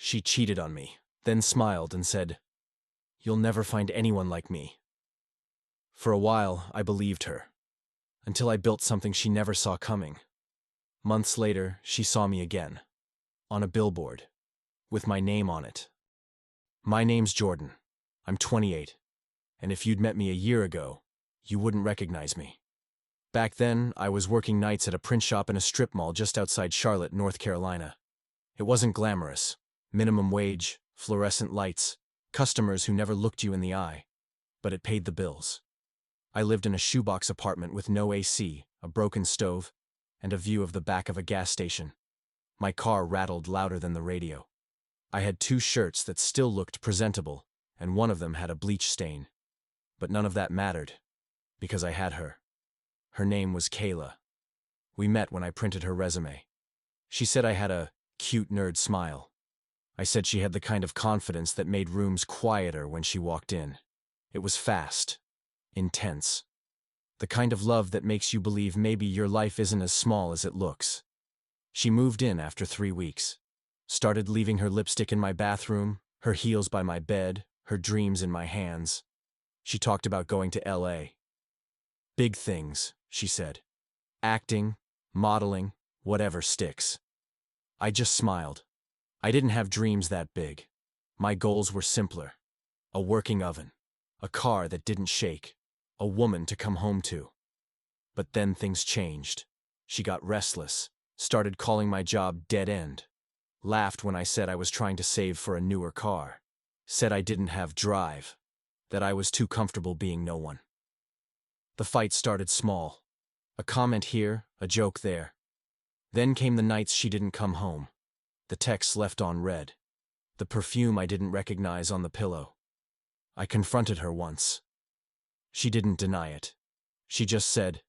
She cheated on me, then smiled and said, "You'll never find anyone like me." For a while, I believed her, until I built something she never saw coming. Months later, she saw me again, on a billboard, with my name on it. "My name's Jordan. I'm 28, and if you'd met me a year ago, you wouldn't recognize me." Back then, I was working nights at a print shop in a strip mall just outside Charlotte, North Carolina. It wasn't glamorous. Minimum wage, fluorescent lights, customers who never looked you in the eye. But it paid the bills. I lived in a shoebox apartment with no AC, a broken stove, and a view of the back of a gas station. My car rattled louder than the radio. I had 2 shirts that still looked presentable, and one of them had a bleach stain. But none of that mattered, because I had her. Her name was Kayla. We met when I printed her resume. She said I had a cute nerd smile. I said she had the kind of confidence that made rooms quieter when she walked in. It was fast, intense. The kind of love that makes you believe maybe your life isn't as small as it looks. She moved in after 3 weeks. Started leaving her lipstick in my bathroom, her heels by my bed, her dreams in my hands. She talked about going to LA. "Big things," she said. "Acting, modeling, whatever sticks." I just smiled. I didn't have dreams that big. My goals were simpler. A working oven, a car that didn't shake, a woman to come home to. But then things changed. She got restless, started calling my job dead end, laughed when I said I was trying to save for a newer car, said I didn't have drive, that I was too comfortable being no one. The fight started small. A comment here, a joke there. Then came the nights she didn't come home. The texts left on read. The perfume I didn't recognize on the pillow. I confronted her once. She didn't deny it. She just said,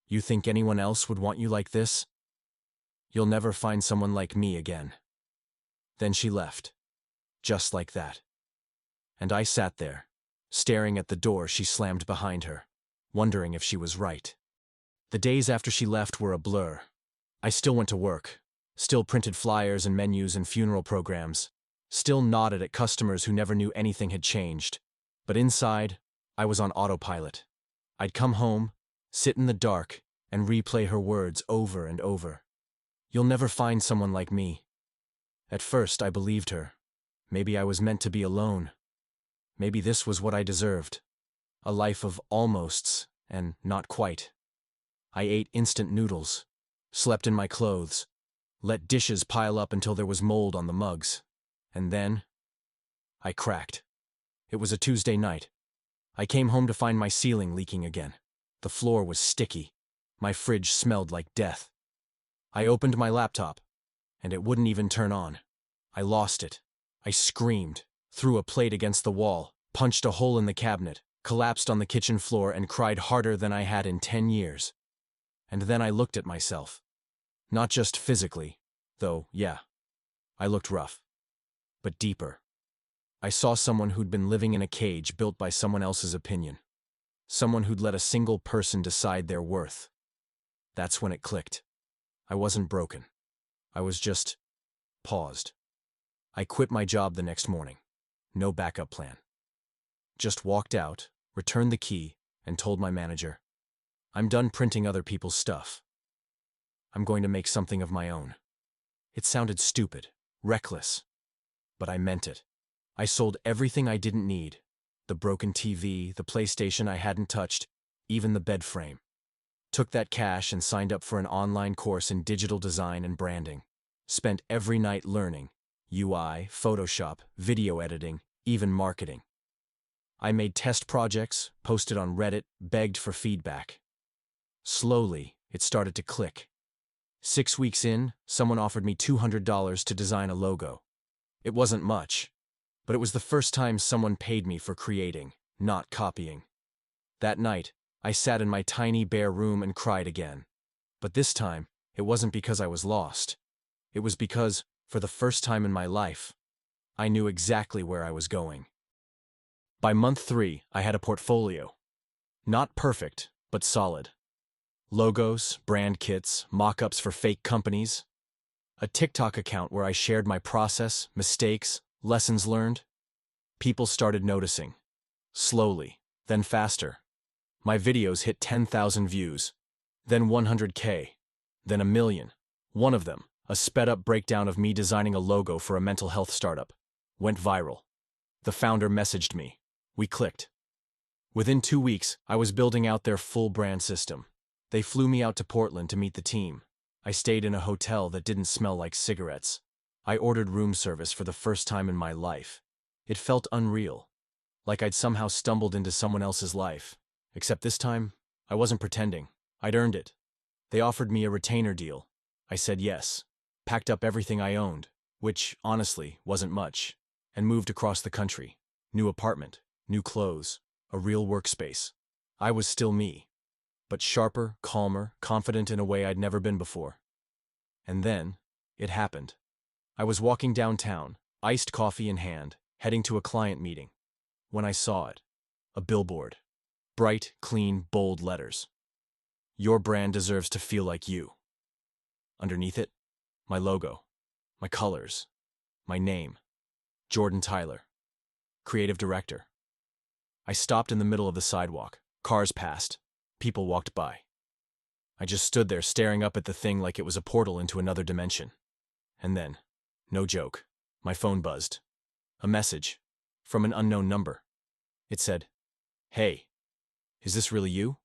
"You think anyone else would want you like this? You'll never find someone like me again." Then she left. Just like that. And I sat there, staring at the door she slammed behind her, wondering if she was right. The days after she left were a blur. I still went to work, still printed flyers and menus and funeral programs, still nodded at customers who never knew anything had changed. But inside, I was on autopilot. I'd come home, sit in the dark, and replay her words over and over. "You'll never find someone like me." At first, I believed her. Maybe I was meant to be alone. Maybe this was what I deserved. A life of almosts and not quite. I ate instant noodles, slept in my clothes, let dishes pile up until there was mold on the mugs. And then, I cracked. It was a Tuesday night. I came home to find my ceiling leaking again. The floor was sticky. My fridge smelled like death. I opened my laptop, and it wouldn't even turn on. I lost it. I screamed, threw a plate against the wall, punched a hole in the cabinet, collapsed on the kitchen floor, and cried harder than I had in 10 years. And then I looked at myself. Not just physically, though, yeah. I looked rough. But deeper. I saw someone who'd been living in a cage built by someone else's opinion. Someone who'd let a single person decide their worth. That's when it clicked. I wasn't broken. I was just paused. I quit my job the next morning. No backup plan. Just walked out, returned the key, and told my manager, "I'm done printing other people's stuff. I'm going to make something of my own." It sounded stupid, reckless, but I meant it. I sold everything I didn't need. The broken TV, the PlayStation I hadn't touched, even the bed frame. Took that cash and signed up for an online course in digital design and branding. Spent every night learning UI, Photoshop, video editing, even marketing. I made test projects, posted on Reddit, begged for feedback. Slowly, it started to click. 6 weeks in, someone offered me $200 to design a logo. It wasn't much, but it was the first time someone paid me for creating, not copying. That night, I sat in my tiny bare room and cried again. But this time, it wasn't because I was lost. It was because, for the first time in my life, I knew exactly where I was going. By month 3, I had a portfolio. Not perfect, but solid. Logos, brand kits, mock-ups for fake companies. A TikTok account where I shared my process, mistakes, lessons learned. People started noticing. Slowly, then faster. My videos hit 10,000 views, then 100K, then 1 million. One of them, a sped-up breakdown of me designing a logo for a mental health startup, went viral. The founder messaged me. We clicked. Within 2 weeks, I was building out their full brand system. They flew me out to Portland to meet the team. I stayed in a hotel that didn't smell like cigarettes. I ordered room service for the first time in my life. It felt unreal, like I'd somehow stumbled into someone else's life. Except this time, I wasn't pretending. I'd earned it. They offered me a retainer deal. I said yes, packed up everything I owned, which, honestly, wasn't much, and moved across the country. New apartment, new clothes, a real workspace. I was still me, but sharper, calmer, confident in a way I'd never been before. And then, it happened. I was walking downtown, iced coffee in hand, heading to a client meeting, when I saw it. A billboard. Bright, clean, bold letters. Your brand deserves to feel like you. Underneath it, my logo, my colors, my name, Jordan Tyler, creative director. I stopped in the middle of the sidewalk. Cars passed. People walked by. I just stood there staring up at the thing like it was a portal into another dimension. And then, no joke, my phone buzzed. A message from an unknown number. It said, "Hey, is this really you?"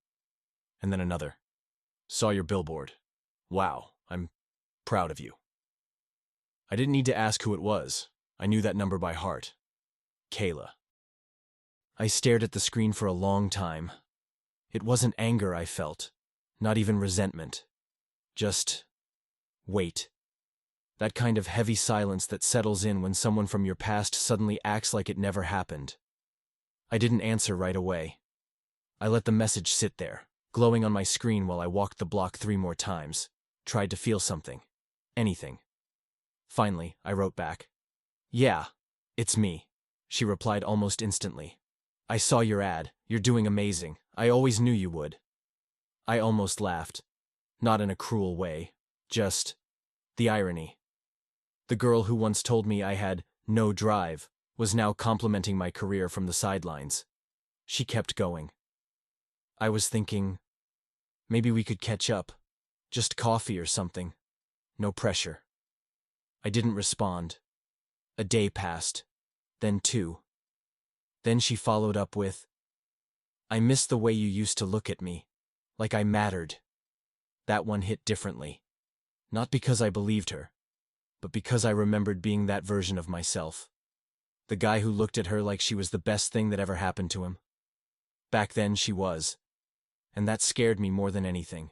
And then another. "Saw your billboard. Wow, I'm proud of you." I didn't need to ask who it was. I knew that number by heart. Kayla. I stared at the screen for a long time. It wasn't anger I felt, not even resentment. Just wait. That kind of heavy silence that settles in when someone from your past suddenly acts like it never happened. I didn't answer right away. I let the message sit there, glowing on my screen while I walked the block 3 more times, tried to feel something. Anything. Finally, I wrote back. "Yeah, it's me." She replied almost instantly. "I saw your ad. You're doing amazing. I always knew you would." I almost laughed. Not in a cruel way. Just the irony. The girl who once told me I had no drive was now complimenting my career from the sidelines. She kept going. I was thinking, maybe we could catch up. Just coffee or something. No pressure. I didn't respond. A day passed. Then 2. Then she followed up with, "I miss the way you used to look at me. Like I mattered." That one hit differently. Not because I believed her, but because I remembered being that version of myself. The guy who looked at her like she was the best thing that ever happened to him. Back then she was. And that scared me more than anything.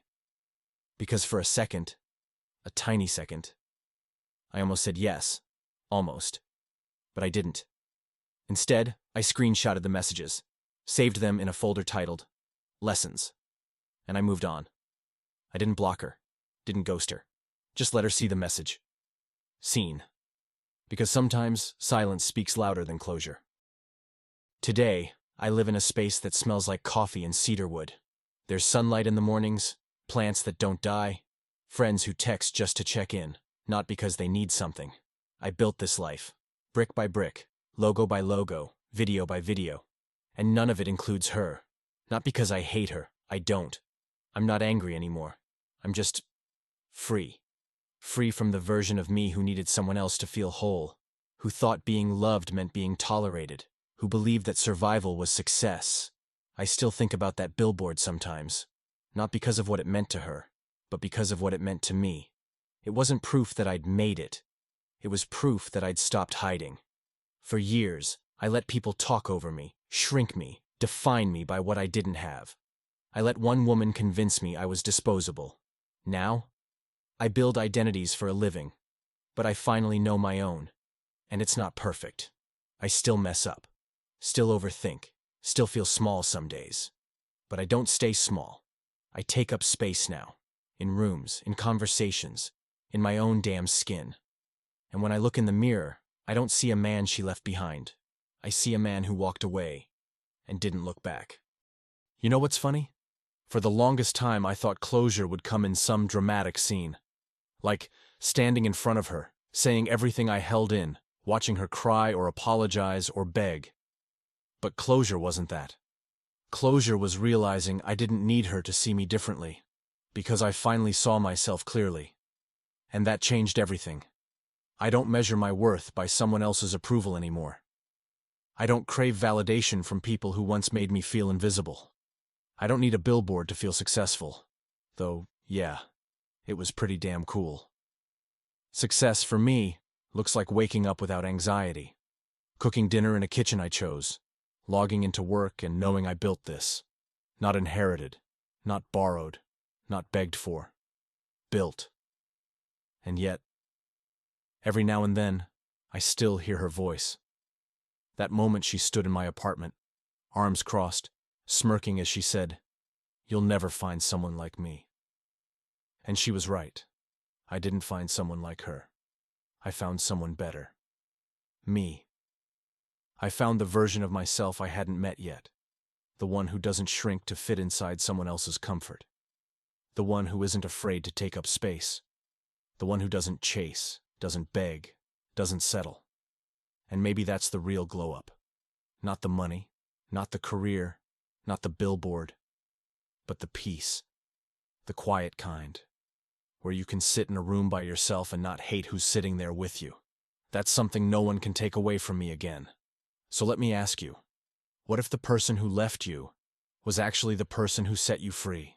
Because for a second, a tiny second, I almost said yes. Almost. But I didn't. Instead, I screenshotted the messages, saved them in a folder titled Lessons, and I moved on. I didn't block her, didn't ghost her, just let her see the message. Seen. Because sometimes silence speaks louder than closure. Today, I live in a space that smells like coffee and cedarwood. There's sunlight in the mornings, plants that don't die, friends who text just to check in, not because they need something. I built this life, brick by brick, logo by logo, video by video. And none of it includes her. Not because I hate her, I don't. I'm not angry anymore. I'm just free. Free from the version of me who needed someone else to feel whole, who thought being loved meant being tolerated, who believed that survival was success. I still think about that billboard sometimes, not because of what it meant to her, but because of what it meant to me. It wasn't proof that I'd made it. It was proof that I'd stopped hiding. For years, I let people talk over me, shrink me, define me by what I didn't have. I let one woman convince me I was disposable. Now, I build identities for a living, but I finally know my own. And it's not perfect. I still mess up, still overthink, still feel small some days. But I don't stay small. I take up space now, in rooms, in conversations, in my own damn skin. And when I look in the mirror, I don't see a man she left behind. I see a man who walked away and didn't look back. You know what's funny? For the longest time, I thought closure would come in some dramatic scene. Like, standing in front of her, saying everything I held in, watching her cry or apologize or beg. But closure wasn't that. Closure was realizing I didn't need her to see me differently, because I finally saw myself clearly. And that changed everything. I don't measure my worth by someone else's approval anymore. I don't crave validation from people who once made me feel invisible. I don't need a billboard to feel successful. Though, yeah, it was pretty damn cool. Success, for me, looks like waking up without anxiety, cooking dinner in a kitchen I chose, logging into work and knowing I built this. Not inherited, not borrowed, not begged for. Built. And yet, every now and then, I still hear her voice. That moment she stood in my apartment, arms crossed, smirking as she said, "You'll never find someone like me." And she was right. I didn't find someone like her. I found someone better. Me. I found the version of myself I hadn't met yet. The one who doesn't shrink to fit inside someone else's comfort. The one who isn't afraid to take up space. The one who doesn't chase, doesn't beg, doesn't settle. And maybe that's the real glow-up. Not the money, not the career, not the billboard, but the peace. The quiet kind, where you can sit in a room by yourself and not hate who's sitting there with you. That's something no one can take away from me again. So let me ask you, what if the person who left you was actually the person who set you free?